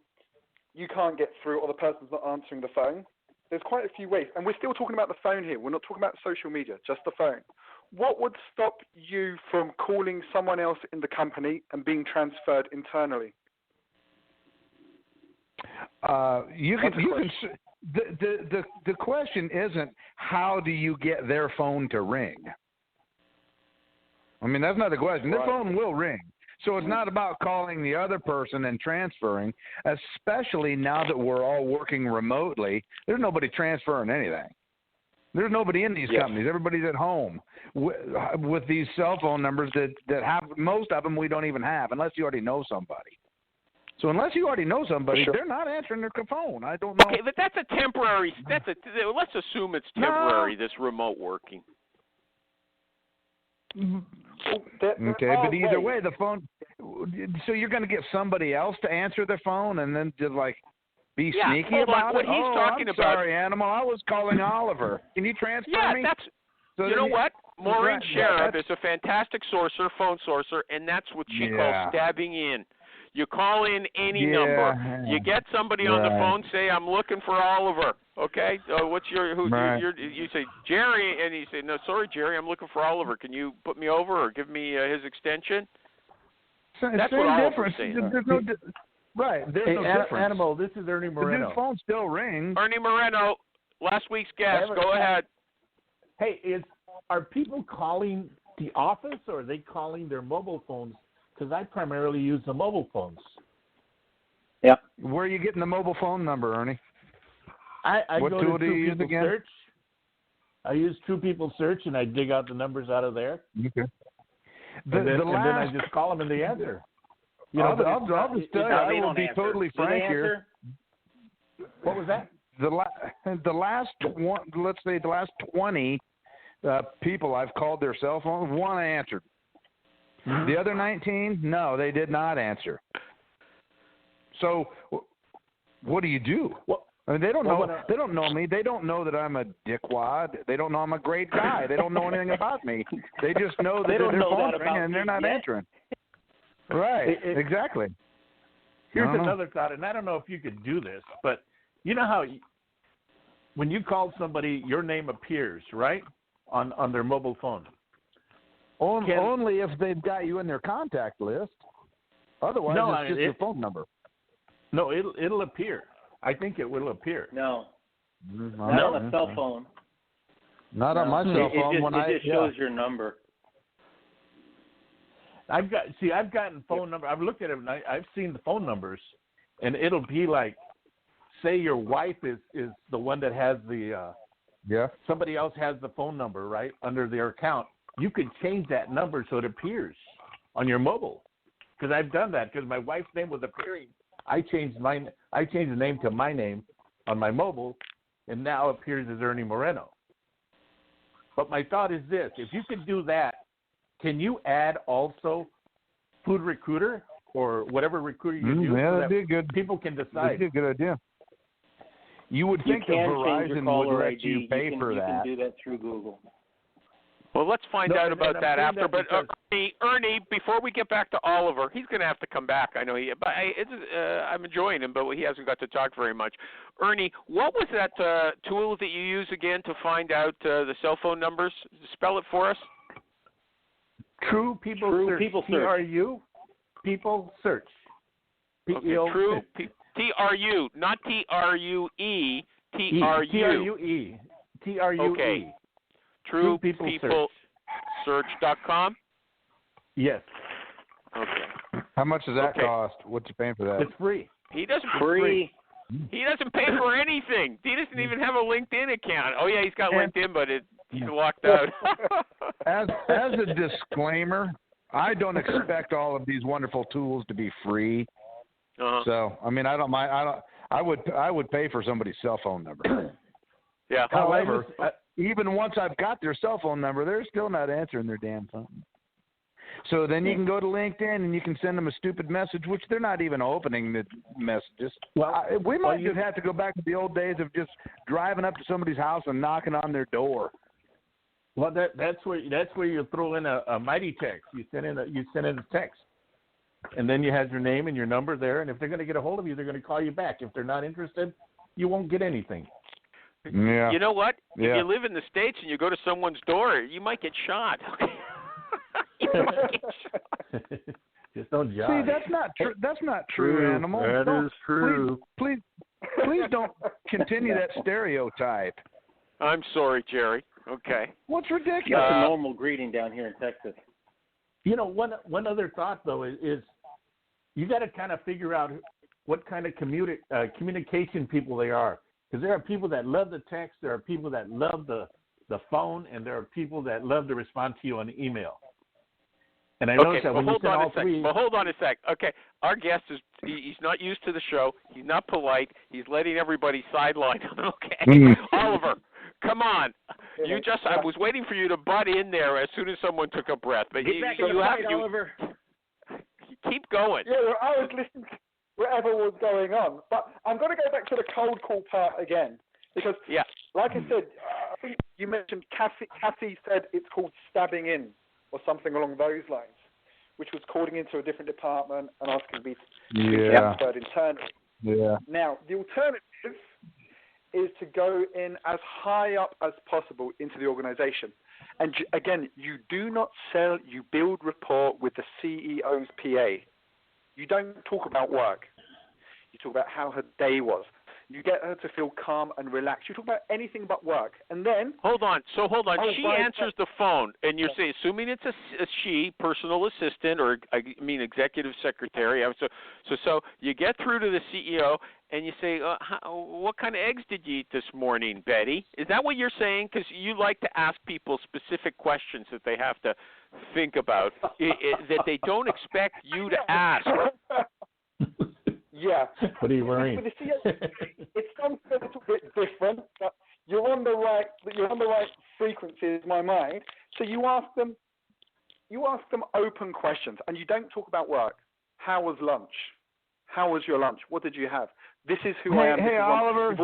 you can't get through or the person's not answering the phone, there's quite a few ways. And we're still talking about the phone here. We're not talking about social media, just the phone. What would stop you from calling someone else in the company and being transferred internally? The question isn't how do you get their phone to ring. I mean, that's not the question. Their phone will ring. So it's not about calling the other person and transferring, especially now that we're all working remotely. There's nobody transferring anything. There's nobody in these companies. Everybody's at home with these cell phone numbers that have, most of them we don't even have unless you already know somebody. So unless you already know somebody, they're not answering their phone. I don't know. Okay, but that's a temporary. Let's assume it's temporary. This remote working. Okay, but either way, the phone. So you're going to get somebody else to answer the phone and then just like be sneaky about what it. He's talking I'm about. Sorry, Animal. I was calling Oliver. Can you transfer me? Yeah, So you know what? Maureen Sheriff is a fantastic phone sourcer, and that's what she calls stabbing in. You call in any number. You get somebody on the phone. Say, "I'm looking for Oliver." Okay, what's your who? You say Jerry, and you say, "No, sorry, Jerry, I'm looking for Oliver. Can you put me over or give me his extension?" That's what Oliver's saying. There's no There's no difference. Animal, this is Ernie Moreno. The phone still rings. Ernie Moreno, last week's guest. Go ahead. Hey, are people calling the office or are they calling their mobile phones? Because I primarily use the mobile phones. Yeah. Where are you getting the mobile phone number, Ernie? I what go tool to do you use again? Search. I use True People Search, and I dig out the numbers out of there. Okay. And then I just call them and they answer. You know, I'll just tell you, I will be totally frank here. What was that? The last one, let's say the last 20 people I've called their cell phone, one answered. The other 19, no, they did not answer. So, what do you do? I mean, they don't know. They don't know me. They don't know that I'm a dickwad. They don't know I'm a great guy. They don't know anything about me. They just know that their phone's ringing and they're not answering. Right. Exactly. Here's another thought, and I don't know if you could do this, but you know how when you call somebody, your name appears, right, on their mobile phone. Only if they've got you in their contact list. Otherwise, it's just your phone number. No, it'll appear. I think it will appear. No. Not on a cell phone. Not on my cell phone. It just shows your number. I've gotten phone number. I've looked at them. I've seen the phone numbers, and it'll be like, say your wife is the one that has the somebody else has the phone number right under their account. You could change that number so it appears on your mobile. Because I've done that because my wife's name was appearing. I changed the name to my name on my mobile, and now appears as Ernie Moreno. But my thought is this: if you could do that, can you add also Food Recruiter or whatever recruiter you use? Yeah, that'd be good. People can decide. That'd be a good idea. You would think that Verizon would let you pay for that. You can do that through Google. Well, let's find out about that after. But Ernie, before we get back to Oliver, he's going to have to come back. I know I'm enjoying him, but he hasn't got to talk very much. Ernie, what was that tool that you use again to find out the cell phone numbers? Spell it for us. True People Search. TRU People Search. True TRU, not TRUE. TRU. TRUE. Okay. TruePeopleSearch.com? Yes. Okay. How much does that cost? What's you paying for that? It's free. He doesn't free. He doesn't pay for anything. He doesn't even have a LinkedIn account. Oh yeah, he's got LinkedIn, but he's locked out. As a disclaimer, I don't expect all of these wonderful tools to be free. So I mean, I don't mind. I would pay for somebody's cell phone number. Yeah. However, even once I've got their cell phone number, they're still not answering their damn phone. So then you can go to LinkedIn and you can send them a stupid message, which they're not even opening the messages. Well, we might just have to go back to the old days of just driving up to somebody's house and knocking on their door. Well, that's where you throw in a mighty text. You send in a text, and then you have your name and your number there. And if they're going to get a hold of you, they're going to call you back. If they're not interested, you won't get anything. Yeah. You know what? If you live in the States and you go to someone's door, you might get shot. Just don't judge. See, that's not true. That's not true, Animal. That is true. Please don't continue that stereotype. I'm sorry, Jerry. Okay. What's ridiculous? That's a normal greeting down here in Texas. You know, one other thought though is you got to kind of figure out what kind of communication people they are, because there are people that love the text, there are people that love the phone, and there are people that love to respond to you on email. And I noticed that when you send all three. Well, hold on a sec. Okay, our guest he's not used to the show. He's not polite. He's letting everybody sideline him. Okay, Oliver, come on. I was waiting for you to butt in there as soon as someone took a breath. But Oliver. Keep going. Yeah, well, I was listening to whatever was going on, but I'm going to go back to the cold call part again because, like I said, I think you mentioned Kathy said it's called stabbing in, or something along those lines, which was calling into a different department and asking to be transferred internally. Yeah. Now, the alternative is to go in as high up as possible into the organization. And again, you do not sell, you build rapport with the CEO's PA. You don't talk about work. You talk about how her day was. You get her to feel calm and relaxed. You talk about anything but work. And then... Hold on. She answers the phone, and you're saying, assuming it's a she, personal assistant, or executive secretary. So you get through to the CEO, and you say, what kind of eggs did you eat this morning, Betty? Is that what you're saying? Because you like to ask people specific questions that they have to think about, that they don't expect you to ask. Yeah. What are you wearing? It's something a little bit different, but you're on the right frequency is my mind. So you ask them open questions, and you don't talk about work. How was lunch? How was your lunch? What did you have? This is who I am. Hey, Oliver.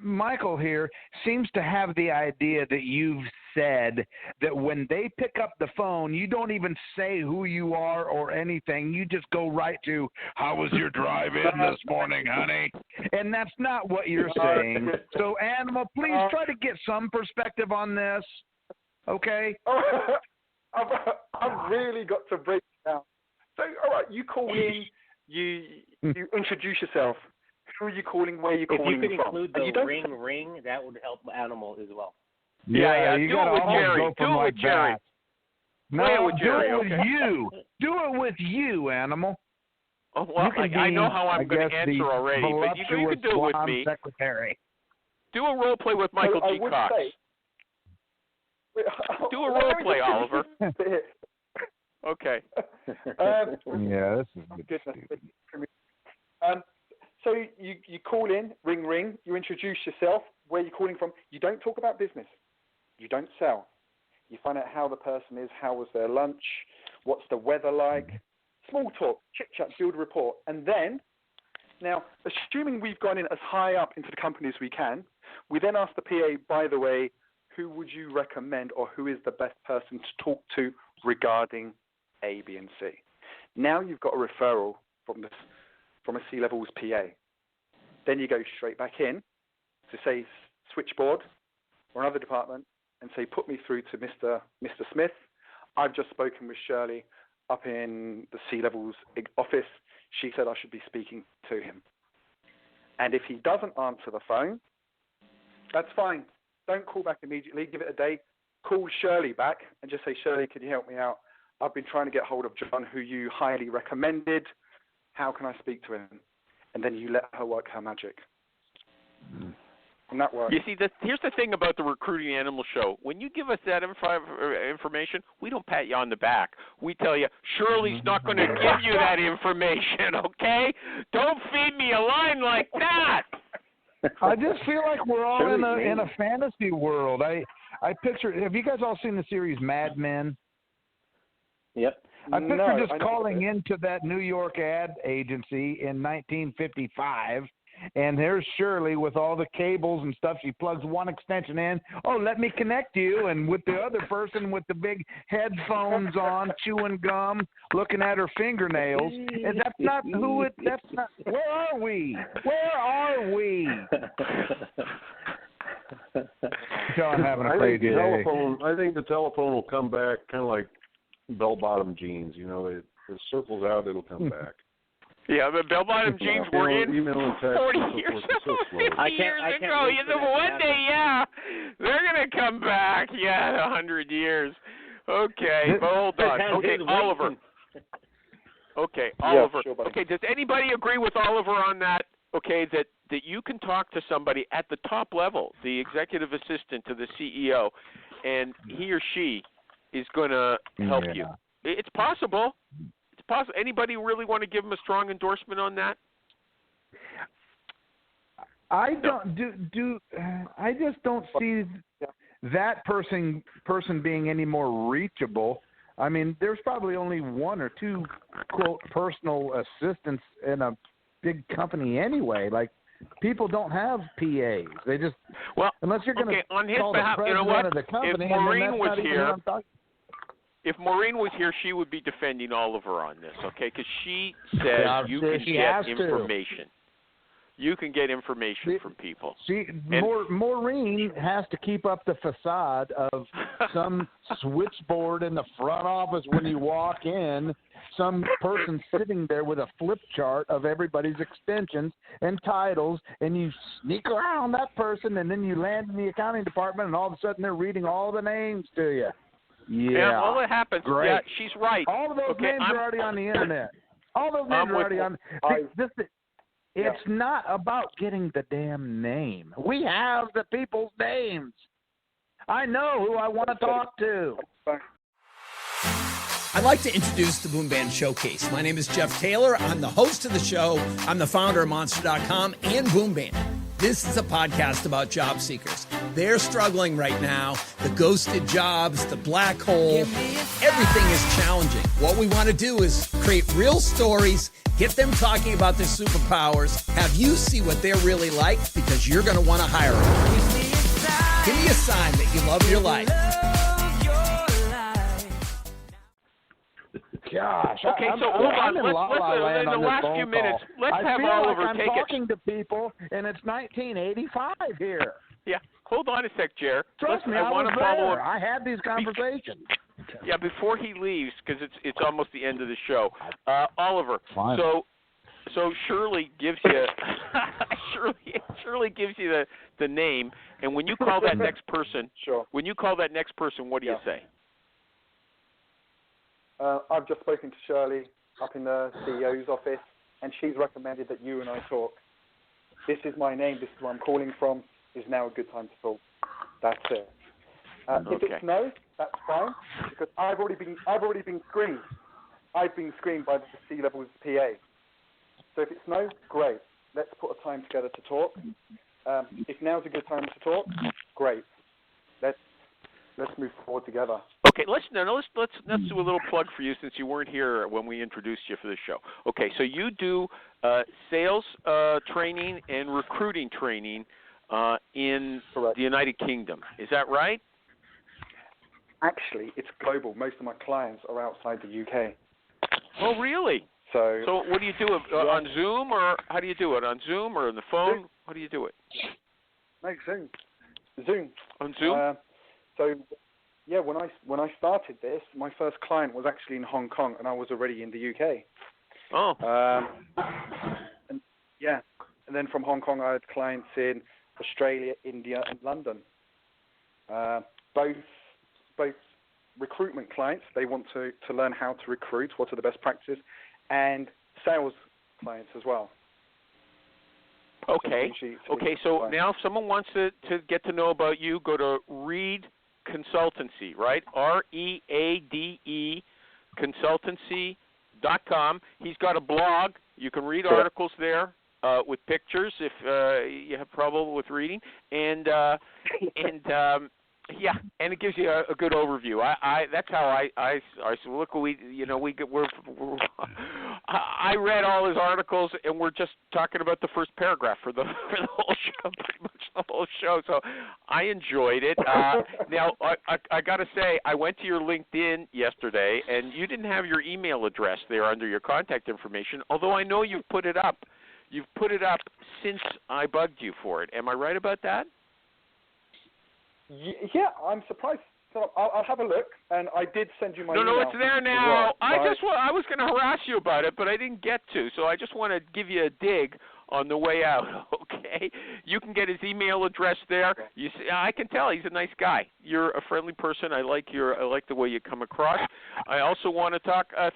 Michael here seems to have the idea that you've said that when they pick up the phone, you don't even say who you are or anything. You just go right to, how was your drive in this morning, honey? And that's not what you're saying. So, Animal, please try to get some perspective on this, okay? I've really got to break it down. So, all right, you call in, you introduce yourself. Who are you calling? Where are you calling from? If you could include the ring, that would help Animal as well. Yeah. Do it with Jerry. Do it with Jerry. No, with Jerry. Do it with you. Do it with you, Animal. Oh, well, I know how I'm going to answer already, but you can do it with me. Secretary. Do a role play with Michael G. Cox. Do a role play, Oliver. Okay. This is good. So you call in, ring, you introduce yourself, where you're calling from. You don't talk about business. You don't sell. You find out how the person is, how was their lunch, what's the weather like. Small talk, chit-chat, build a rapport. And then, now, assuming we've gone in as high up into the company as we can, we then ask the PA, by the way, who would you recommend or who is the best person to talk to regarding A, B, and C? Now you've got a referral from a C-level's PA. Then you go straight back in to, say, switchboard or another department and say, put me through to Mr. Smith. I've just spoken with Shirley up in the C-level's office. She said I should be speaking to him. And if he doesn't answer the phone, that's fine. Don't call back immediately. Give it a day. Call Shirley back and just say, Shirley, can you help me out? I've been trying to get hold of John, who you highly recommended. How can I speak to him? And then you let her work her magic. And that works. You see, here's the thing about the Recruiting Animal Show. When you give us that information, we don't pat you on the back. We tell you, Shirley's not going to give you that information, okay? Don't feed me a line like that. I just feel like we're all in a fantasy world. I picture. Have you guys all seen the series Mad Men? Yep. I picture just calling into that New York ad agency in 1955, and there's Shirley with all the cables and stuff. She plugs one extension in. Oh, let me connect you. And with the other person with the big headphones on, chewing gum, looking at her fingernails. And that's not who it. That's not. Where are we? Where are we? I'm having a crazy day. I think the telephone will come back kind of like bell-bottom jeans. You know, it circles out, it'll come back. Yeah, the bell-bottom jeans were in 40 years, 50 years ago. One day, yeah, they're going to come back. Yeah, in 100 years. Okay, but hold on. Okay, Oliver. Okay, Oliver. Yeah, sure, okay, does anybody agree with Oliver on that? Okay, that you can talk to somebody at the top level, the executive assistant to the CEO, and he or she is going to help you. It's possible. It's possible. Anybody really want to give him a strong endorsement on that? I don't I just don't see that person being any more reachable. I mean, there's probably only one or two quote personal assistants in a big company anyway. Like, people don't have PAs. They just unless you're going to on his call behalf, the president you know what? of the company. If Maureen and was here, if Maureen was here, she would be defending Oliver on this, okay? Because she says you can get information. You can get information from people. Maureen has to keep up the facade of some switchboard in the front office when you walk in, some person sitting there with a flip chart of everybody's extensions and titles, and you sneak around that person, and then you land in the accounting department, and all of a sudden they're reading all the names to you. Yeah, all that happens. Great. Yeah, she's right. All of those names are already on the internet. All those names are already on. It's not about getting the damn name. We have the people's names. I know who I want to talk to. I'd like to introduce the Boom Band Showcase. My name is Jeff Taylor. I'm the host of the show. I'm the founder of Monster.com and Boom Band. This is a podcast about job seekers. They're struggling right now. The ghosted jobs, the black hole, everything is challenging. What we want to do is create real stories, get them talking about their superpowers, have you see what they're really like, because you're going to want to hire them. Give me a sign that you love your life. Gosh. Okay, so hold on. Let's in the last few minutes, let's have Oliver take it. I'm talking to people, and it's 1985 here. Yeah, hold on a sec, Jer. Trust me, I want to follow up. I had these conversations. Yeah, before he leaves, because it's almost the end of the show. Oliver. Fine. So Shirley gives you Shirley gives you the name, and when you call that next person, when you call that next person, what do you say? I've just spoken to Shirley up in the CEO's office, and she's recommended that you and I talk. This is my name. This is where I'm calling from. Is now a good time to talk. That's it. If it's no, that's fine, because I've already been screened. I've been screened by the C-level's PA. So if it's no, great. Let's put a time together to talk. If now's a good time to talk, great. Let's move forward together. Okay, let's do a little plug for you, since you weren't here when we introduced you for the show. Okay, so you do sales training and recruiting training in the United Kingdom. Is that right? Actually, it's global. Most of my clients are outside the UK. Oh, really? So what do you do on Zoom, or how do you do it? On Zoom or on the phone? Zoom. How do you do it? No, Zoom. Zoom. On Zoom? Yeah, when I started this, my first client was actually in Hong Kong, and I was already in the UK. Oh. And then from Hong Kong, I had clients in Australia, India, and London. Both recruitment clients, they want to learn how to recruit, what are the best practices, and sales clients as well. Okay. So now if someone wants to get to know about you, go to Reade Consultancy, right? READE Consultancy.com. He's got a blog. You can read articles there with pictures if you have trouble with reading, and it gives you a good overview. That's how I look. I read all his articles, and we're just talking about the first paragraph for the whole show, pretty much the whole show. So I enjoyed it. Now I got to say, I went to your LinkedIn yesterday, and you didn't have your email address there under your contact information. Although I know you've put it up. You've put it up since I bugged you for it. Am I right about that? Yeah, I'm surprised. So I'll have a look, and I did send you my email. No, it's there now. Well, I was going to harass you about it, but I didn't get to. So I just want to give you a dig on the way out. Okay, you can get his email address there. You see, I can tell he's a nice guy. You're a friendly person. I like the way you come across. I also want to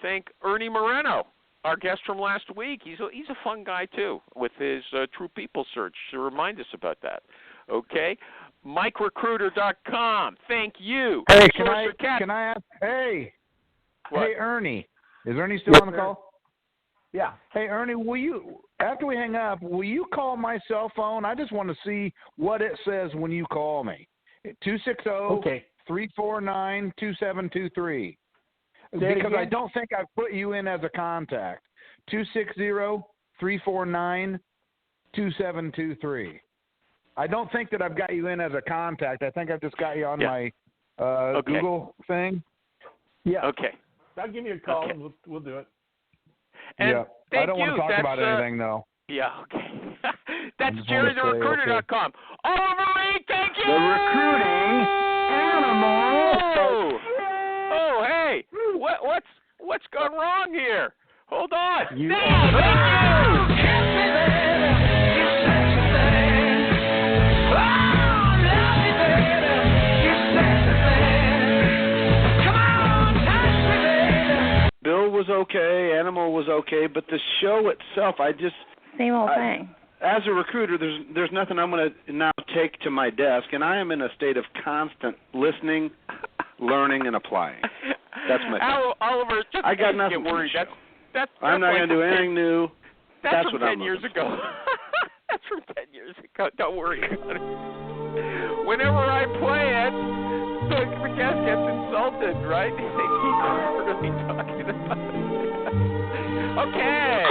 thank Ernie Moreno, our guest from last week. He's a fun guy too, with his True People search to remind us about that. Okay. MikeRecruiter.com. Thank you. Hey, can I ask? Hey, Ernie. Is Ernie still on the call? Yeah. Hey, Ernie, after we hang up, will you call my cell phone? I just want to see what it says when you call me. 260-349-2723. Because I don't think I've put you in as a contact. 260-349-2723. I don't think that I've got you in as a contact. I think I've just got you on my Google thing. Yeah. Okay. I'll give you a call and we'll do it. And I don't want to talk about anything, though. Yeah, okay. That's JerryTheRecruiter.com. Oliver Reade, thank you! The recruiting animal. Oh, hey. What's gone wrong here? Hold on. Thank you. Bill was okay, Animal was okay, but the show itself, same old thing. As a recruiter, there's nothing I'm going to now take to my desk, and I am in a state of constant listening, learning, and applying. That's my thing. Oliver, just I got nothing get worried. That's I'm not going to do anything new. That's what from 10 I'm years ago. That's from 10 years ago. Don't worry about it. Whenever I play it, the guest gets insulted, right? They think he's really talking about it. Okay.